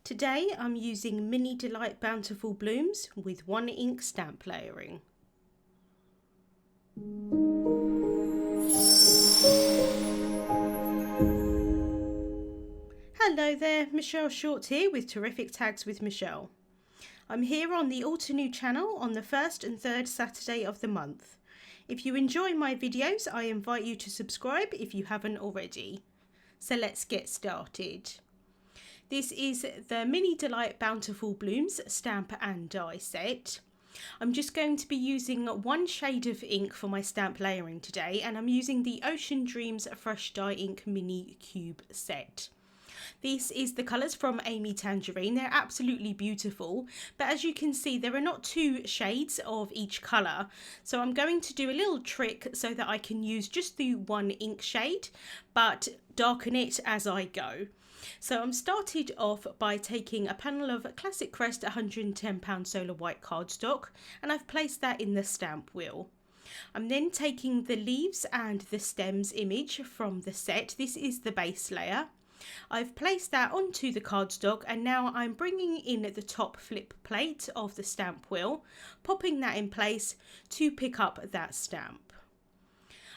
Today I'm using Mini Delight Bountiful Blooms with 1 ink stamp layering. Hello there, Michelle Short here with Terrific Tags with Michelle. I'm here on the Altenew channel on the first and third Saturday of the month. If you enjoy my videos, I invite you to subscribe if you haven't already. So let's get started. This is the Mini Delight Bountiful Blooms stamp and die set. I'm just going to be using 1 shade of ink for my stamp layering today, and I'm using the Ocean Dreams Fresh Dye Ink Mini Cube set. This is the colours from Amy Tangerine. They're absolutely beautiful, but as you can see there are not 2 shades of each colour, so I'm going to do a little trick so that I can use just the 1 ink shade but darken it as I go. So I'm started off by taking a panel of classic Crest £110 solar white cardstock, and I've placed that in the stamp wheel. I'm then taking the leaves and the stems image from the set. This is the base layer. I've placed that onto the cardstock, and now I'm bringing in the top flip plate of the stamp wheel, popping that in place to pick up that stamp.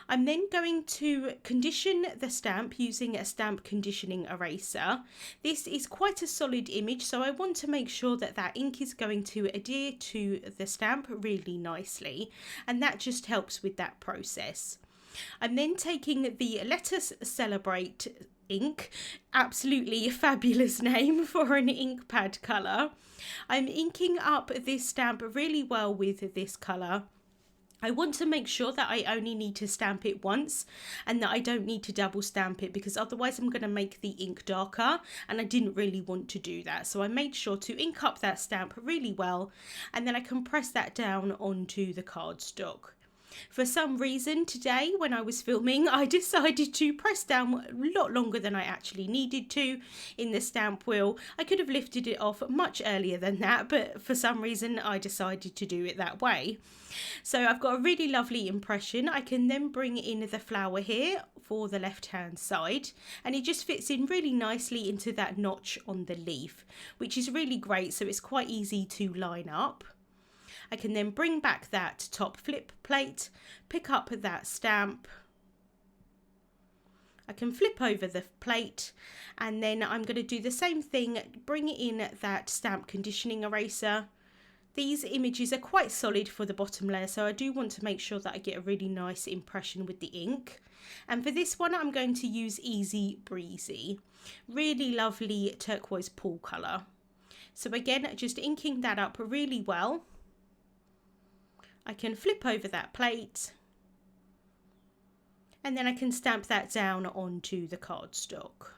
I'm then going to condition the stamp using a stamp conditioning eraser. This is quite a solid image, so I want to make sure that that ink is going to adhere to the stamp really nicely, and that just helps with that process. I'm then taking the Let Us Celebrate ink, absolutely fabulous name for an ink pad colour. I'm inking up this stamp really well with this colour. I want to make sure that I only need to stamp it once and that I don't need to double stamp it, because otherwise I'm going to make the ink darker, and I didn't really want to do that. So I made sure to ink up that stamp really well, and then I can press that down onto the cardstock. For some reason today when I was filming, I decided to press down a lot longer than I actually needed to in the stamp wheel. I could have lifted it off much earlier than that, but for some reason I decided to do it that way. So I've got a really lovely impression. I can then bring in the flower here for the left hand side, and it just fits in really nicely into that notch on the leaf, which is really great, so it's quite easy to line up. I can then bring back that top flip plate, pick up that stamp. I can flip over the plate, and then I'm going to do the same thing, bring in that stamp conditioning eraser. These images are quite solid for the bottom layer, so I do want to make sure that I get a really nice impression with the ink. And for this one I'm going to use Easy Breezy, really lovely turquoise pool colour. So again, just inking that up really well. I can flip over that plate, and then I can stamp that down onto the cardstock.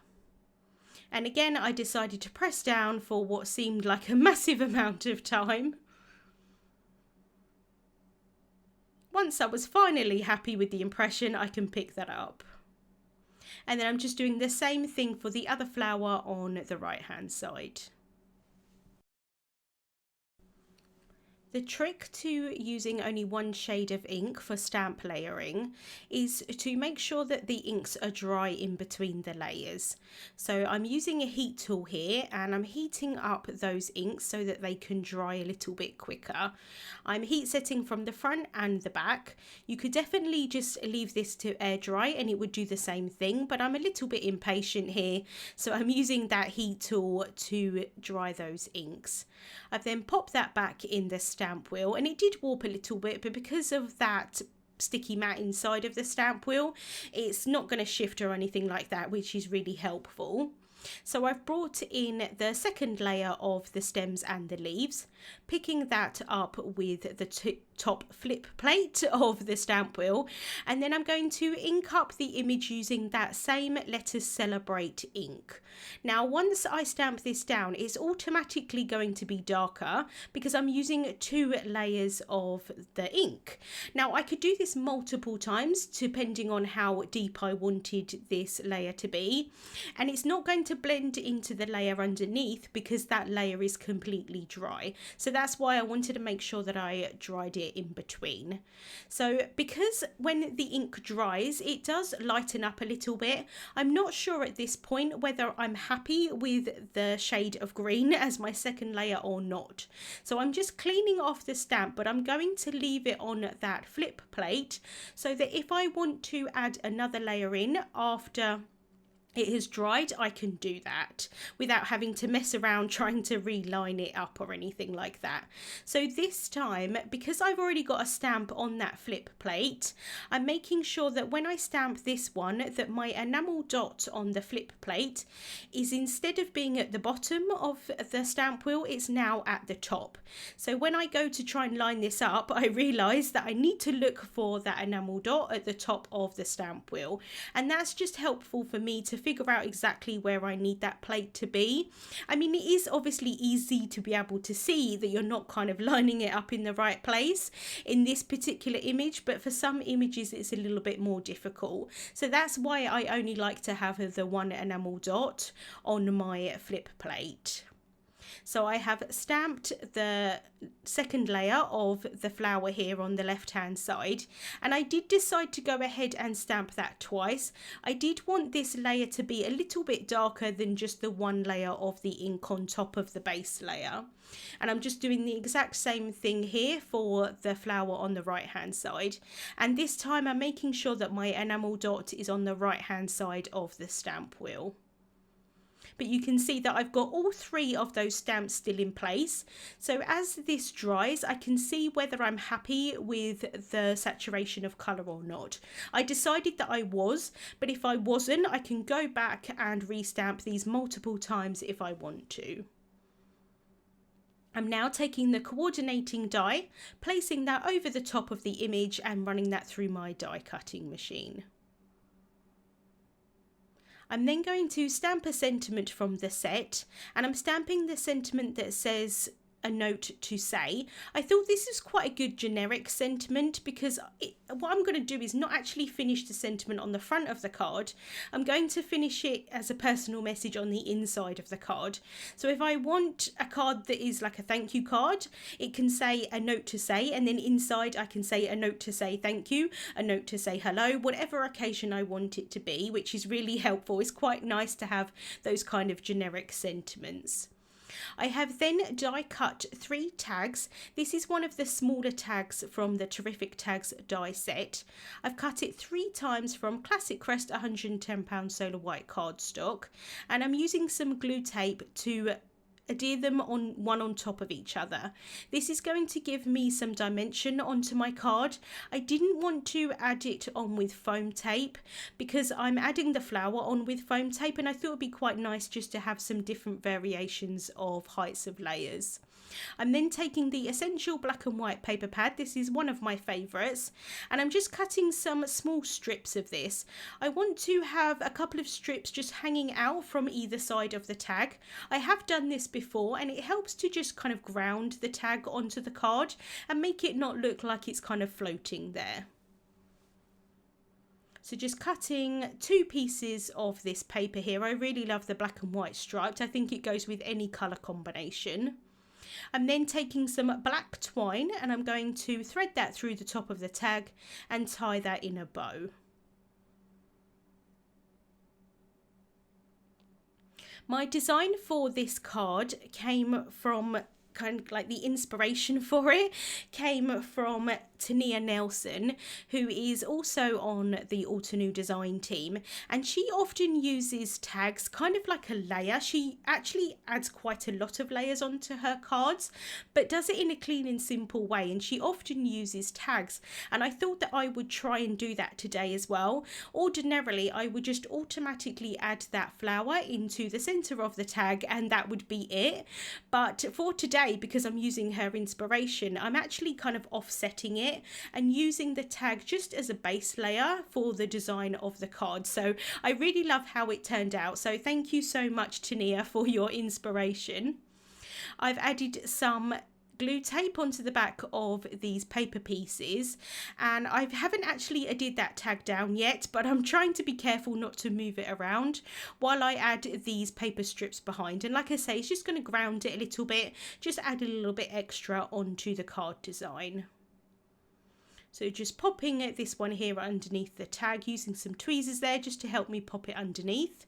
And again, I decided to press down for what seemed like a massive amount of time. Once I was finally happy with the impression, I can pick that up. And then I'm just doing the same thing for the other flower on the right hand side. The trick to using only 1 shade of ink for stamp layering is to make sure that the inks are dry in between the layers. So I'm using a heat tool here, and I'm heating up those inks so that they can dry a little bit quicker. I'm heat setting from the front and the back. You could definitely just leave this to air dry and it would do the same thing, but I'm a little bit impatient here, so I'm using that heat tool to dry those inks. I've then popped that back in the stamp wheel, and it did warp a little bit, but because of that sticky mat inside of the stamp wheel, it's not going to shift or anything like that, which is really helpful. So I've brought in the second layer of the stems and the leaves, picking that up with the top flip plate of the stamp wheel, and then I'm going to ink up the image using that same Let Us Celebrate ink. Now once I stamp this down, it's automatically going to be darker because I'm using 2 layers of the ink. Now I could do this multiple times depending on how deep I wanted this layer to be, and it's not going to blend into the layer underneath because that layer is completely dry. So that's why I wanted to make sure that I dried it in between. So because when the ink dries, it does lighten up a little bit. I'm not sure at this point whether I'm happy with the shade of green as my second layer or not. So I'm just cleaning off the stamp, but I'm going to leave it on that flip plate so that if I want to add another layer in after it has dried, I can do that without having to mess around trying to reline it up or anything like that. So this time, because I've already got a stamp on that flip plate, I'm making sure that when I stamp this one, that my enamel dot on the flip plate is, instead of being at the bottom of the stamp wheel, it's now at the top. So when I go to try and line this up, I realise that I need to look for that enamel dot at the top of the stamp wheel, and that's just helpful for me to figure out exactly where I need that plate to be. I mean, it is obviously easy to be able to see that you're not kind of lining it up in the right place in this particular image, but for some images it's a little bit more difficult. So that's why I only like to have the one enamel dot on my flip plate. So I have stamped the second layer of the flower here on the left hand side, and I did decide to go ahead and stamp that twice. I did want this layer to be a little bit darker than just the one layer of the ink on top of the base layer, and I'm just doing the exact same thing here for the flower on the right hand side, and this time I'm making sure that my enamel dot is on the right hand side of the stamp wheel. But you can see that I've got all three of those stamps still in place. So as this dries, I can see whether I'm happy with the saturation of colour or not. I decided that I was, but if I wasn't, I can go back and restamp these multiple times if I want to. I'm now taking the coordinating die, placing that over the top of the image and running that through my die cutting machine. I'm then going to stamp a sentiment from the set, and I'm stamping the sentiment that says a note to say. I thought this is quite a good generic sentiment because what I'm going to do is not actually finish the sentiment on the front of the card. I'm going to finish it as a personal message on the inside of the card. So if I want a card that is like a thank you card, it can say a note to say, and then inside I can say a note to say thank you, a note to say hello, whatever occasion I want it to be, which is really helpful. It's quite nice to have those kind of generic sentiments. I have then die cut 3 tags. This is one of the smaller tags from the Terrific Tags die set. I've cut it 3 times from Classic Crest 110 solar white cardstock, and I'm using some glue tape to adhere them on one on top of each other. This is going to give me some dimension onto my card. I didn't want to add it on with foam tape because I'm adding the flower on with foam tape, and I thought it would be quite nice just to have some different variations of heights of layers. I'm then taking the Essential black and white paper pad. This is one of my favourites, and I'm just cutting some small strips of this. I want to have a couple of strips just hanging out from either side of the tag. I have done this before, and it helps to just kind of ground the tag onto the card and make it not look like it's kind of floating there. So just cutting 2 pieces of this paper here. I really love the black and white striped. I think it goes with any colour combination. I'm then taking some black twine, and I'm going to thread that through the top of the tag and tie that in a bow. My design for this card came from kind of like the inspiration for it came from Tania Nelson, who is also on the Altenew design team, and she often uses tags kind of like a layer. She actually adds quite a lot of layers onto her cards, but does it in a clean and simple way, and she often uses tags, and I thought that I would try and do that today as well. Ordinarily I would just automatically add that flower into the center of the tag and that would be it, but for today, because I'm using her inspiration, I'm actually kind of offsetting it and using the tag just as a base layer for the design of the card. So I really love how it turned out. So thank you so much, Tania, for your inspiration. I've added some glue tape onto the back of these paper pieces, and I haven't actually added that tag down yet, but I'm trying to be careful not to move it around while I add these paper strips behind. And like I say, it's just going to ground it a little bit, just add a little bit extra onto the card design. So just popping this one here underneath the tag, using some tweezers there just to help me pop it underneath.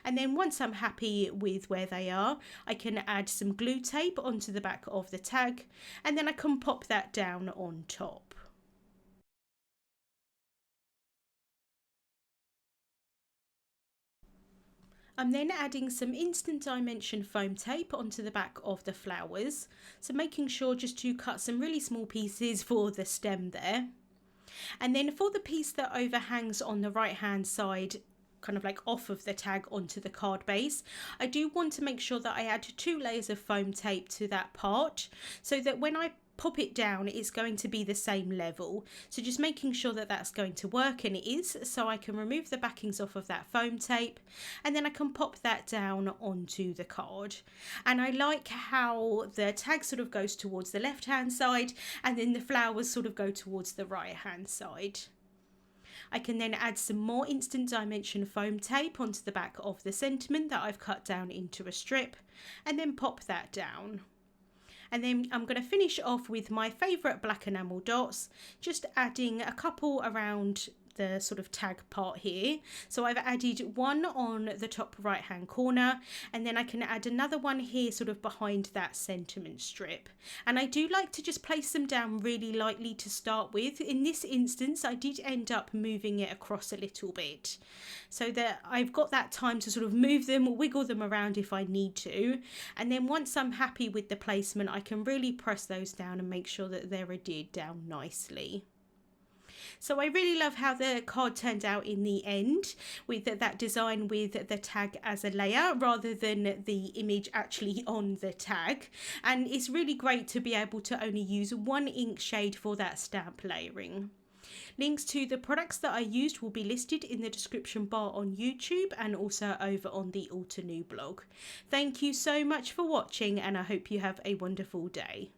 And then once I'm happy with where they are, I can add some glue tape onto the back of the tag, and then I can pop that down on top. I'm then adding some instant dimension foam tape onto the back of the flowers, so making sure just to cut some really small pieces for the stem there. And then for the piece that overhangs on the right hand side, kind of like off of the tag onto the card base, I do want to make sure that I add 2 layers of foam tape to that part, so that when I pop it down it's going to be the same level. So just making sure that that's going to work, and it is. So I can remove the backings off of that foam tape, and then I can pop that down onto the card. And I like how the tag sort of goes towards the left hand side, and then the flowers sort of go towards the right hand side. I can then add some more instant dimension foam tape onto the back of the sentiment that I've cut down into a strip, and then pop that down. And then I'm going to finish off with my favourite black enamel dots, just adding a couple around the sort of tag part here. So I've added one on the top right hand corner, and then I can add another one here sort of behind that sentiment strip. And I do like to just place them down really lightly to start with. In this instance I did end up moving it across a little bit, so that I've got that time to sort of move them, wiggle them around if I need to. And then once I'm happy with the placement, I can really press those down and make sure that they're adhered down nicely. So I really love how the card turned out in the end, with that design with the tag as a layer rather than the image actually on the tag. And it's really great to be able to only use one ink shade for that stamp layering. Links to the products that I used will be listed in the description bar on YouTube and also over on the Altenew blog. Thank you so much for watching, and I hope you have a wonderful day.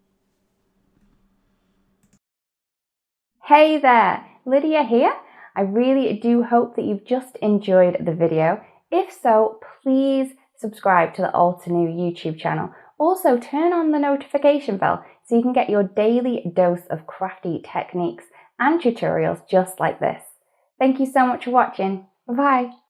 Hey there, Lydia here. I really do hope that you've just enjoyed the video. If so, please subscribe to the Altenew YouTube channel. Also, turn on the notification bell so you can get your daily dose of crafty techniques and tutorials just like this. Thank you so much for watching. Bye-bye.